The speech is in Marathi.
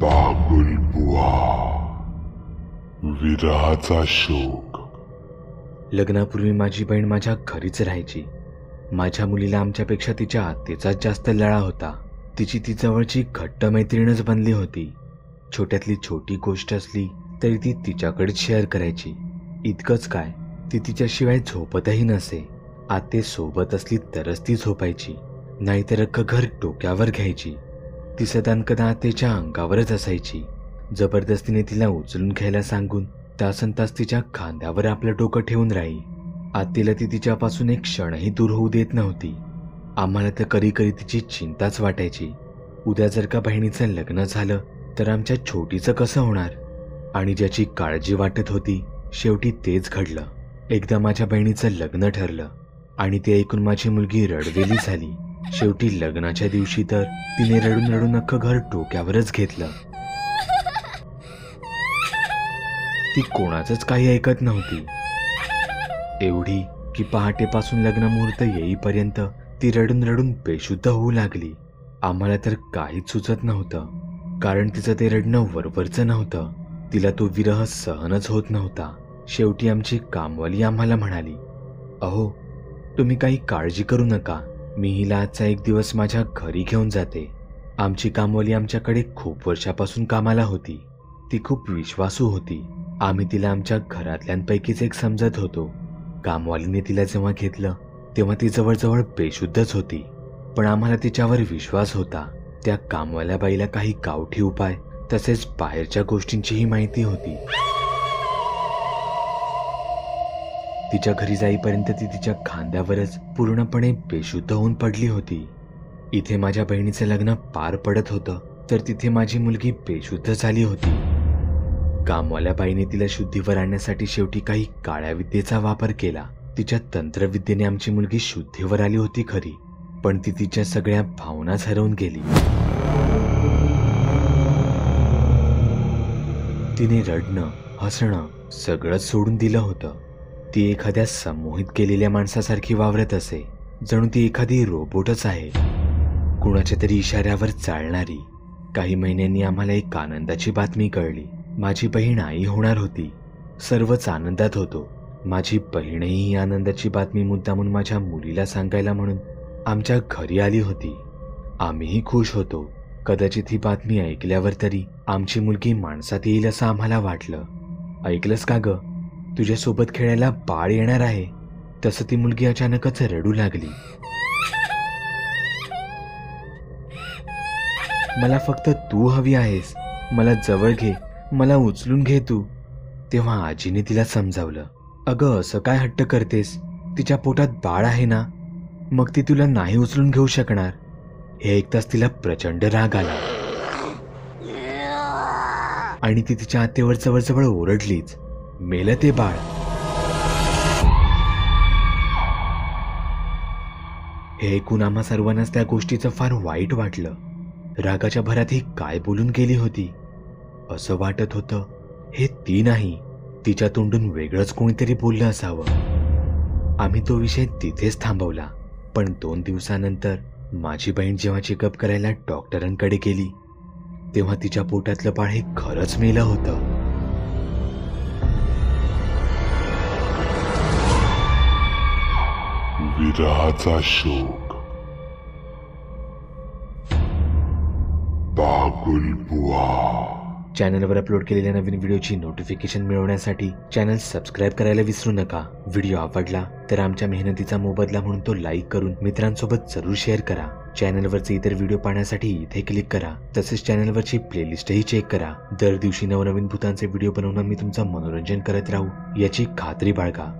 बागुलबुवा, विरहाचा शोक. लग्नापूर्वी माझी बहीण माझ्या घरीच राहायची. माझ्या मुलीला आमच्यापेक्षा तिच्या आत्तेचाच जास्त लळा होता. तिची ती जवळची घट्ट मैत्रीणच बनली होती. छोट्यातली छोटी गोष्ट असली तरी ती तिच्याकडेच शेअर करायची. इतकंच काय, ती तिच्याशिवाय झोपतही नसे. आत्ते सोबत असली तरच ती झोपायची, नाहीतर अख्खं घर डोक्यावर घ्यायची. ती सदानकदा आत्तेच्या अंगावरच असायची. जबरदस्तीने तिला उचलून घ्यायला सांगून तासनतास तिच्या खांद्यावर आपलं डोकं ठेवून राही. आत्तेला ती तिच्यापासून एक क्षणही दूर होऊ देत नव्हती. आम्हाला तर कधी कधी तिची चिंताच वाटायची. उद्या जर का बहिणीचं लग्न झालं तर आमच्या छोटीचं कसं होणार. आणि ज्याची काळजी वाटत होती शेवटी तेच घडलं. एकदा माझ्या बहिणीचं लग्न ठरलं आणि ते ऐकून माझी मुलगी रडवेली झाली. शेवटी लग्नाच्या दिवशी तर तिने रडून रडून अख्खं घर डोक्यावरच घेतलं. ती कोणाचंच काही ऐकत नव्हती. एवढी की पहाटेपासून लग्न मुहूर्त येईपर्यंत ती रडून रडून बेशुद्ध होऊ लागली. आम्हाला तर काहीच सुचत नव्हतं, कारण तिचं ते रडणं वरवरचं नव्हतं. तिला तो विरह सहनच होत नव्हता. शेवटी आमची कामवाली आम्हाला म्हणाली, अहो, तुम्ही काही काळजी करू नका, मी हिला आजचा एक दिवस माझ्या घरी घेऊन जाते. आमची कामवाली आमच्याकडे खूप वर्षापासून कामाला होती. ती खूप विश्वासू होती. आम्ही तिला आमच्या घरातल्यांपैकीच एक समजत होतो. कामवालीने तिला जेव्हा घेतलं तेव्हा ती जवळजवळ बेशुद्धच होती, पण आम्हाला तिच्यावर विश्वास होता. त्या कामवाल्या बाईला काही गावठी उपाय तसेच बाहेरच्या गोष्टींचीही माहिती होती. तिच्या घरी जाईपर्यंत ती तिच्या खांद्यावरच पूर्णपणे बेशुद्ध होऊन पडली होती. इथे माझ्या बहिणीचं लग्न पार पडत होतं तर तिथे माझी मुलगी बेशुद्ध झाली होती. कामवाल्या बाईने तिला शुद्धीवर आणण्यासाठी शेवटी काही काळ्या विद्येचा वापर केला. तिच्या तंत्रविद्येने आमची मुलगी शुद्धीवर आली होती खरी, पण ती तिच्या सगळ्या भावनाच हरवून गेली. तिने रडणं, हसणं सगळंच सोडून दिलं होतं. ती एखाद्या संमोहित केलेल्या माणसासारखी वावरत असे, जणू ती एखादी रोबोटच आहे, कुणाच्या तरी इशाऱ्यावर चालणारी. काही महिन्यांनी आम्हाला एक आनंदाची बातमी कळली. माझी बहीण आई होणार होती. सर्वच आनंदात होतो. माझी बहीणही ही आनंदाची बातमी मुद्दामून माझ्या मुलीला सांगायला म्हणून आमच्या घरी आली होती. आम्हीही खुश होतो. कदाचित ही बातमी ऐकल्यावर तरी आमची मुलगी माणसात येईल असं आम्हाला वाटलं. ऐकलंस का ग, तुझ्यासोबत खेळायला बाळ येणार आहे. तसं ती मुलगी अचानकच रडू लागली. मला फक्त तू हवी आहेस, मला जवळ घे, मला उचलून घे तू. तेव्हा आजीने तिला समजावलं, अगं असं काय हट्ट करतेस, तिच्या पोटात बाळ आहे ना, मग ती तुला नाही उचलून घेऊ शकणार. हे ऐकताच तिला प्रचंड राग आला आणि ती तिच्या आत्तेवर जवळजवळ ओरडलीच, मेलं ते बाळ. हे ऐकून आम्हा सर्वांनाच त्या गोष्टीचं फार वाईट वाटलं. रागाच्या भरात ही काय बोलून गेली होती. असं वाटत होतं हे ती नाही, तिच्या तोंडून वेगळंच कोणीतरी बोललं असावं. आम्ही तो विषय तिथेच थांबवला. पण 2 दिवसानंतर माझी बहीण जेव्हा चेकअप करायला डॉक्टरांकडे गेली तेव्हा तिच्या पोटातलं बाळ हे खरंच मेलं होतं. विरहाचा शोक. बागुलबुवा. चॅनलवर अपलोड केलेल्या नवीन व्हिडिओची नोटिफिकेशन मिळवण्यासाठी चॅनल सबस्क्राईब करायला विसरू नका. व्हिडिओ आवडला तर आमच्या मेहनतीचा मोबदला म्हणून तो लाईक करून मित्रांसोबत जरूर शेअर करा. चॅनलवरचे इतर व्हिडिओ पाहण्यासाठी इथे क्लिक करा. तसेच चॅनलवरची प्लेलिस्टही चेक करा. दर दिवशी नवनवीन भूतांचे व्हिडिओ बनवून मी तुमचं मनोरंजन करत राहू याची खात्री बाळगा.